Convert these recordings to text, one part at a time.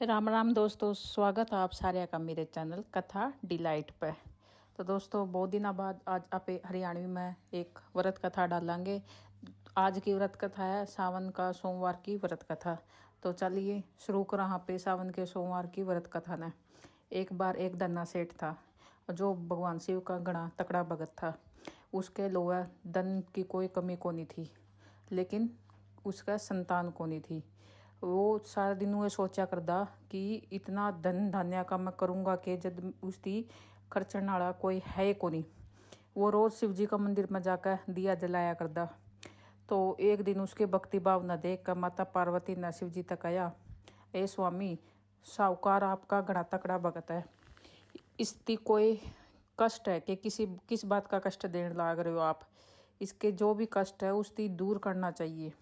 राम राम दोस्तों, स्वागत है आप सारे का मेरे चैनल कथा डिलाइट पे। तो दोस्तों, बहुत दिनों बाद आज आप हरियाणवी में एक व्रत कथा डालेंगे। आज की व्रत कथा है सावन का सोमवार की व्रत कथा। तो चलिए शुरू करें यहाँ पे सावन के सोमवार की व्रत कथा ने। एक बार एक धन्ना सेठ था जो भगवान शिव का घना तकड़ा भगत था। उसके लोहा धन की कोई कमी को नहीं थी, लेकिन उसका संतान को नहीं थी। वो सारा दिन वो सोचा करदा कि इतना धन धान्य का मैं करूँगा कि जब उसकी खर्चण वाला कोई है को नहीं। वो रोज़ शिव जी का मंदिर में जाकर दिया जलाया करदा। तो एक दिन उसके भक्ति भाव न देख कर माता पार्वती ने शिव जी तक आया, ए स्वामी, साहूकार आपका घड़ा तकड़ा भगत है, इसकी कोई कष्ट है कि किस बात का कष्ट देने लाग रहे हो आप, इसके जो भी कष्ट है उसकी दूर करना चाहिए।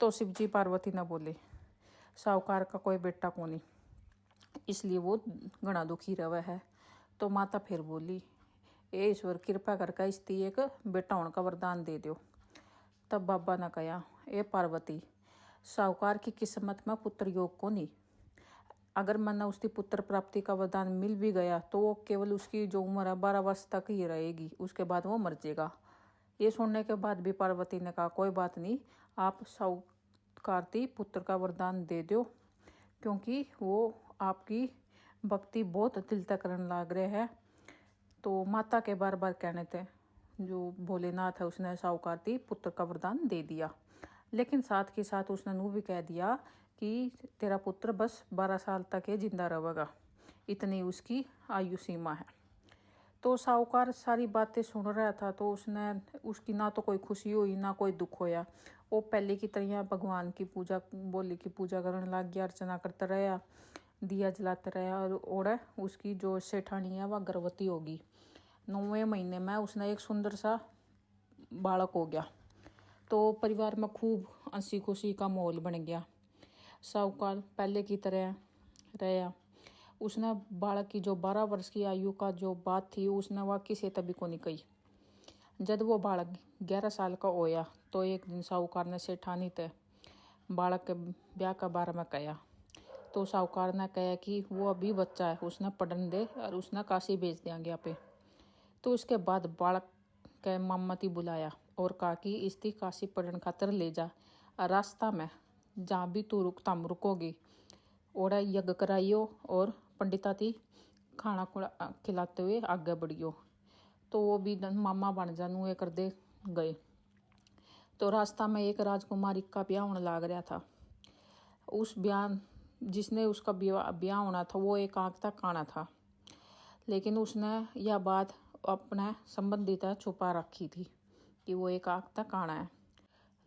तो शिव जी पार्वती ने बोले, साहूकार का कोई बेटा को नहीं, इसलिए वो घना दुखी रहा है। तो माता फिर बोली, ए ईश्वर, कृपा करके इसकी एक बेटा होने का वरदान दे दो। तब बाबा ने कहा, ए पार्वती, साहूकार की किस्मत में पुत्र योग को नहीं। अगर मैंने उसकी पुत्र प्राप्ति का वरदान मिल भी गया तो वो केवल उसकी जो उम्र है 12 वर्ष तक ही रहेगी, उसके बाद वो मर जाएगा। ये सुनने के बाद भी पार्वती ने कहा, कोई बात नहीं, आप साहूकार पुत्र का वरदान दे दो, क्योंकि वो आपकी भक्ति बहुत दिल तक करने लग रहे हैं। तो माता के बार बार कहने थे जो भोलेनाथ है, उसने साहूकार पुत्र का वरदान दे दिया। लेकिन साथ के साथ उसने नू भी कह दिया कि तेरा पुत्र बस 12 साल तक ही जिंदा रहेगा, इतनी उसकी आयु सीमा है। तो साहूकार सारी बातें सुन रहा था, तो उसकी ना तो कोई खुशी हुई ना कोई दुख होया। वो पहले की तरह भगवान की पूजा, बोली की पूजा करने लग गया, अर्चना करता रहा, दिया जलाता रहा। और उसकी जो सेठानी है वह गर्भवती होगी। 9वें महीने में उसने एक सुंदर सा बालक हो गया। तो परिवार में खूब हंसी खुशी का माहौल बन गया। साहूकार पहले की तरह रहा। उसने बालक की जो 12 वर्ष की आयु का जो बात थी उसने वह किसी तभी को नहीं कही। जब वो बालक 11 साल का होया तो एक दिन साहूकार ने सेठानी थे बालक के ब्याह का बारे में कहा। तो साहूकार ने कहा कि वो अभी बच्चा है, उसने पढ़ने दे और उसने काशी भेज देंगे यहाँ पे। तो उसके बाद बालक के मामाती बुलाया और कहा कि इसकी काशी पढ़ने खातर ले जा, और रास्ता में जहाँ भी तू रुकोगी ओड़ा यज्ञ कराइयो और पंडिता थी खाना खिलाते हुए आगे बढ़ियो। तो वो भी मामा बन जानू ये कर दे गए। तो रास्ता में एक राजकुमारी का ब्याह होने लग रहा था। उस ब्याह जिसने उसका ब्याह होना था वो एक आंख तक काना था, लेकिन उसने यह बात अपने संबंधित छुपा रखी थी कि वो एक आंख तक काना है।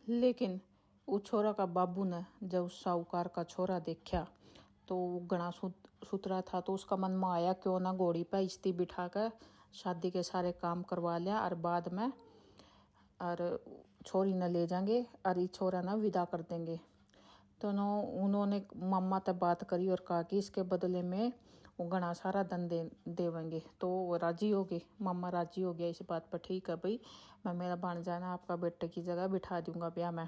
लेकिन उस छोरा का बाबू ने जब उस साहूकार का छोरा देखा तो वो घना सुथरा था। तो उसका मन में आया क्यों ना घोड़ी पर इस्ती बिठा कर शादी के सारे काम करवा लिया और बाद में और छोरी न ले जाएंगे और ये छोरा ना विदा कर देंगे। तो उन्होंने मामा तक बात करी और कहा कि इसके बदले में वो घना सारा धन देवेंगे। तो वो राजी हो गए, मामा राजी हो गया इस बात पर। ठीक है भाई, मैं मेरा बन जाना आपका बेटे की जगह बिठा दूंगा ब्याह में।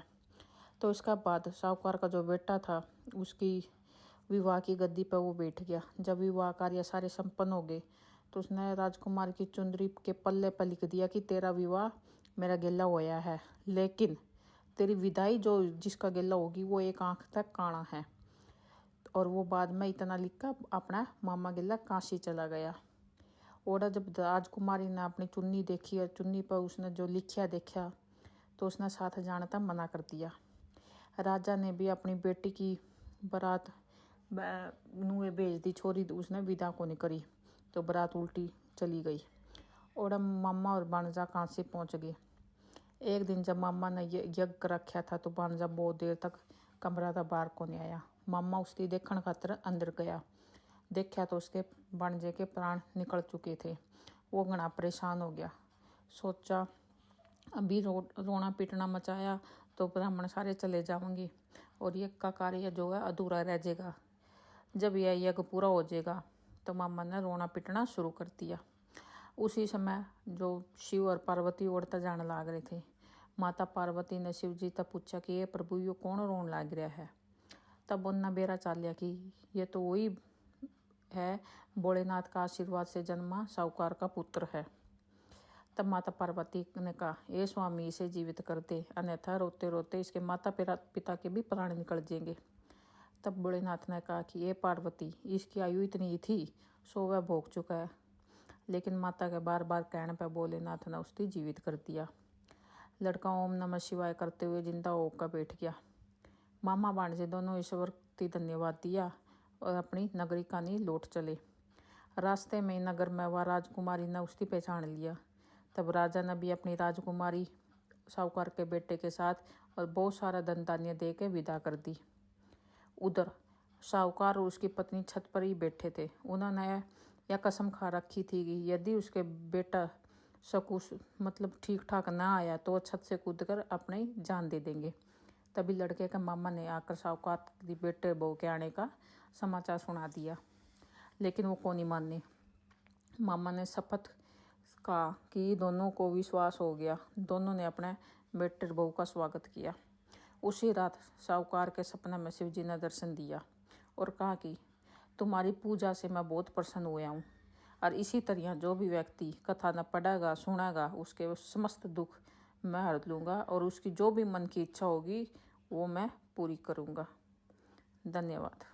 तो इसका बाद साहूकार का जो बेटा था उसकी विवाह की गद्दी पर वो बैठ गया। जब विवाह कार्य सारे संपन्न हो गए तो उसने राजकुमार की चुंदरी के पल्ले पर लिख दिया कि तेरा विवाह मेरा गिल्ला होया है, लेकिन तेरी विदाई जो जिसका गिल्ला होगी वो एक आंख तक काना है। और वो बाद में इतना लिख कर अपना मामा गिल्ला काशी चला गया। और जब राजकुमारी ने अपनी चुन्नी देखी और चुन्नी पर उसने जो लिखा देखा तो उसने साथ जाने तक मना कर दिया। राजा ने भी अपनी बेटी की बारात नुए भेज दी, छोरी उसने विदा को नहीं करी, तो बारात उल्टी चली गई। और मामा और भांजा काशी पहुंच गए। एक दिन जब मामा ने यज्ञ रखा था तो भांजा बहुत देर तक कमरा था बाहर को नहीं आया। मामा उसकी देखने खातर अंदर गया। देखा तो उसके भांजे के प्राण निकल चुके थे। वो घना परेशान हो गया। सोचा अभी रोना पीटना मचाया तो ब्राह्मण सारे चले जाएंगे और यज्ञ का कार्य जो है अधूरा रह जाएगा। जब यह यज्ञ पूरा हो जाएगा तो मामा ने रोना पीटना शुरू कर दिया। उसी समय जो शिव और पार्वती उड़ता जाने लग रहे थे। माता पार्वती ने शिव जी तक पूछा कि ये प्रभु यो कौन रोन लग रहा है। तब उन्ना बेरा चाल लिया कि ये तो वही है, भोलेनाथ का आशीर्वाद से जन्मा साहूकार का पुत्र है। तब माता पार्वती ने कहा, ये स्वामी इसे जीवित कर दे, अन्यथा रोते रोते इसके माता पिता के भी प्राण निकल जाएंगे। तब भोलेनाथ ने कहा कि ये पार्वती, इसकी आयु इतनी ही थी, सो वह भोग चुका है। लेकिन माता के बार बार कहने पर भोलेनाथ ने उसकी जीवित कर दिया। लड़का ओम नमः शिवाय करते हुए जिंदा होकर बैठ गया। मामा भांजे दोनों ईश्वर की धन्यवाद दिया और अपनी नगरी कानी लौट चले। रास्ते में नगर में वह राजकुमारी ने उसकी पहचान लिया। तब राजा ने भी अपनी राजकुमारी साहूकार के बेटे के साथ और बहुत सारा धन धान्य दे के विदा कर दी। उधर साहूकार और उसकी पत्नी छत पर ही बैठे थे। उन्होंने यह कसम खा रखी थी कि यदि उसके बेटा सकुश मतलब ठीक ठाक ना आया तो छत से कूदकर अपनी जान दे देंगे। तभी लड़के के मामा ने आकर साहूकार के बेटे बहू के आने का समाचार सुना दिया, लेकिन वो कौन ही माने। मामा ने शपथ कहा कि दोनों को विश्वास हो गया। दोनों ने अपने बेटे बहू का स्वागत किया। उसी रात साहूकार के सपने में शिव जी ने दर्शन दिया और कहा कि तुम्हारी पूजा से मैं बहुत प्रसन्न हुआ हूँ, और इसी तरह जो भी व्यक्ति कथा न पढ़ेगा सुनेगा उसके समस्त दुख मैं हर लूँगा और उसकी जो भी मन की इच्छा होगी वो मैं पूरी करूँगा। धन्यवाद।